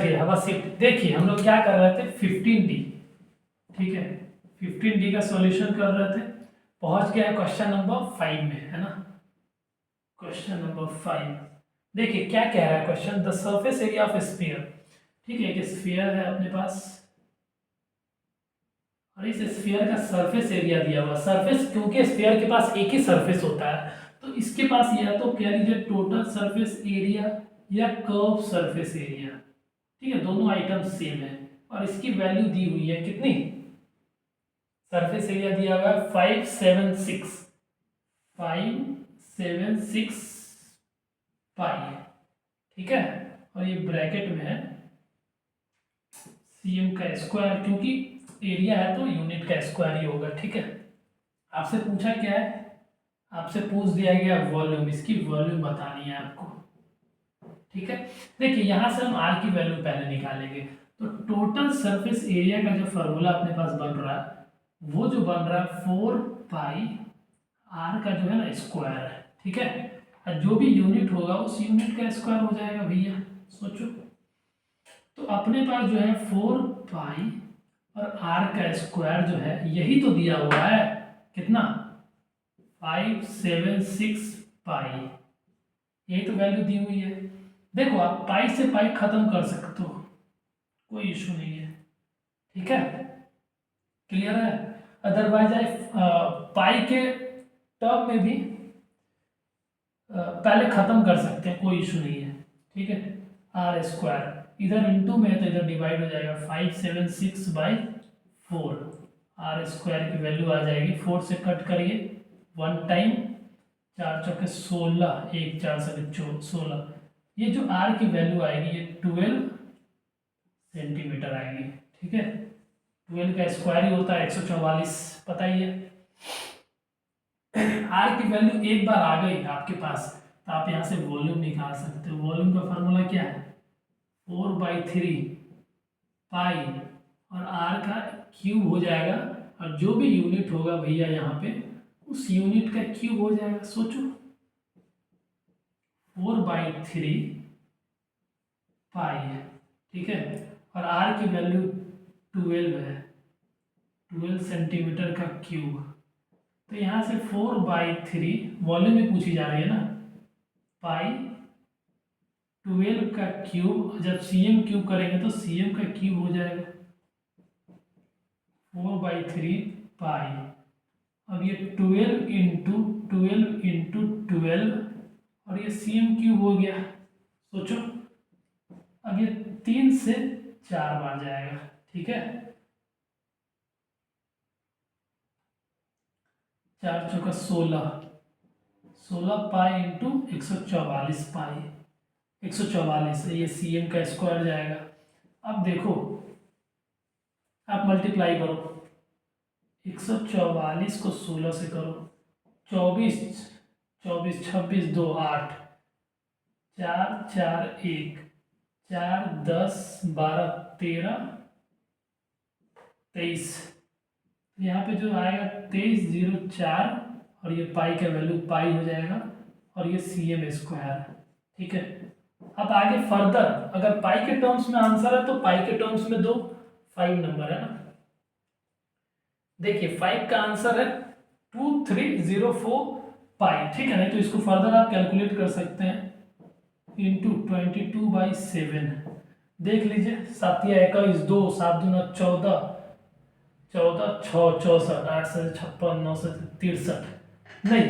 चलिए हवा शिफ्ट। देखिए हम लोग क्या कर रहे थे 15D, ठीक है 15D का सॉल्यूशन कर रहे थे। पहुंच गया क्वेश्चन नंबर 5 में, है ना। क्वेश्चन नंबर 5 देखिए क्या कह रहा है question, the surface area of sphere. ठीक है, एक स्फीयर है अपने पास और इस स्फीयर का सरफेस एरिया दिया हुआ। सरफेस, क्योंकि स्फीयर के पास एक ही सरफेस होता है तो इसके पास या तो कह लीजिए टोटल सरफेस एरिया या कर्व सरफेस एरिया। ठीक है, दोनों आइटम सेम है और इसकी वैल्यू दी हुई है कितनी, सरफेस एरिया दिया हुआ है 576 पाई, ठीक है। और ये ब्रैकेट में है सीएम का स्क्वायर, क्योंकि एरिया है तो यूनिट का स्क्वायर ही होगा, ठीक है। आपसे पूछा क्या है, आपसे पूछ दिया गया वॉल्यूम, इसकी वॉल्यूम बतानी है आपको, ठीक है। देखिए यहां से हम आर की वैल्यू पहले निकालेंगे, तो टोटल सरफेस एरिया का जो फॉर्मूला अपने पास बन रहा है वो जो बन रहा है 4 पाई आर का जो है ना स्क्वायर है, ठीक है। और जो भी यूनिट होगा उस यूनिट का स्क्वायर हो जाएगा भैया, सोचो। तो अपने पास जो है 4 पाई और आर का स्क्वायर जो है यही तो दिया हुआ है, कितना 576 पाई, यही तो वैल्यू दी हुई है। देखो आप पाई से पाई खत्म कर सकते हो, कोई इशू नहीं है, ठीक है, क्लियर है। अदरवाइज पाई के टर्म में भी पहले खत्म कर सकते हैं, कोई इशू नहीं है, ठीक है। आर स्क्वायर इधर इंटू में है तो इधर डिवाइड हो जाएगा 576/4, आर स्क्वायर की वैल्यू आ जाएगी, 4 से कट करिए 1 टाइम, 4 चौके 16, 1 4 से 16, ये जो आर की वैल्यू आएगी ये 12 सेंटीमीटर आएगी, ठीक है। 12 का स्क्वायर ही होता है 144, पता ही है। आर की वैल्यू एक बार आ गई आपके पास तो आप यहाँ से वॉल्यूम निकाल सकते हो। वॉल्यूम का फार्मूला क्या है 4/3 पाई और आर का क्यूब हो जाएगा, और जो भी यूनिट होगा भैया यहाँ पे उस यूनिट का क्यूब हो जाएगा। सोचो 4/3 पाई है, ठीक है, और आर की वैल्यू 12 है, 12 सेंटीमीटर का क्यूब। तो यहाँ से 4/3 वॉल्यूम में पूछी जा रही है ना, पाई 12 का क्यूब, जब सीएम क्यूब करेंगे तो सीएम का क्यूब हो जाएगा 4/3 पाई। अब ये 12 इंटू 12 इंटू 12 और ये सीएम क्यूब हो गया, सोचो। अब ये 3 से 4 बार जाएगा, ठीक है, 4 चौका 16, 16 पाई इंटू 144 पाई, 144 ये सीएम का स्क्वायर जाएगा। अब देखो आप मल्टीप्लाई करो, 144 को 16 से करो, 24 24 26 2 8, 4 4 1 4 10 12 13 23, यहाँ पे जो आएगा 2304 और ये पाई का वैल्यू पाई हो जाएगा और ये सीएम स्क्वायर, ठीक है। अब आगे फर्दर अगर पाई के टर्म्स में आंसर है तो पाई के टर्म्स में दो, 5 नंबर है ना। देखिए 5 का आंसर है 2304 पाई, ठीक है। नहीं तो इसको फर्दर आप कैलकुलेट कर सकते हैं इंटू 22/7, देख लीजिए 7 या 21 2 7 दूना 14 14 6 64 8 से 56 9 से 63, नहीं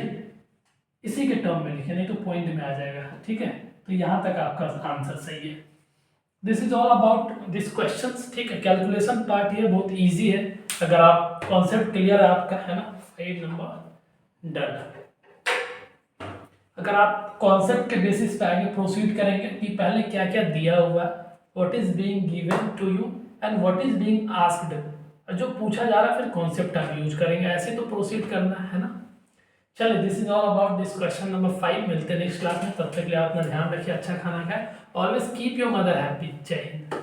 इसी के टर्म में लिखे, नहीं तो पॉइंट में आ जाएगा, ठीक है। तो यहाँ तक आपका आंसर सही है। This is all about this questions, ठीक है। कैलकुलेशन पार्ट ये बहुत इजी है, अगर आप कॉन्सेप्ट क्लियर है आपका, है ना। 5 नंबर डन। अगर आप कॉन्सेप्ट के बेसिस पे आगे प्रोसीड करेंगे कि पहले क्या क्या दिया हुआ, what is being given to you and what is being asked, और जो पूछा जा रहा है फिर कॉन्सेप्ट आप यूज करेंगे, ऐसे तो प्रोसीड करना है ना। चलिए this is all about this question number 5। मिलते हैं नेक्स्ट क्लास में, तब तक के लिए आप अपना ध्यान रखिए, अच्छा खाना खाएं, always keep your mother happy. जय हिंद।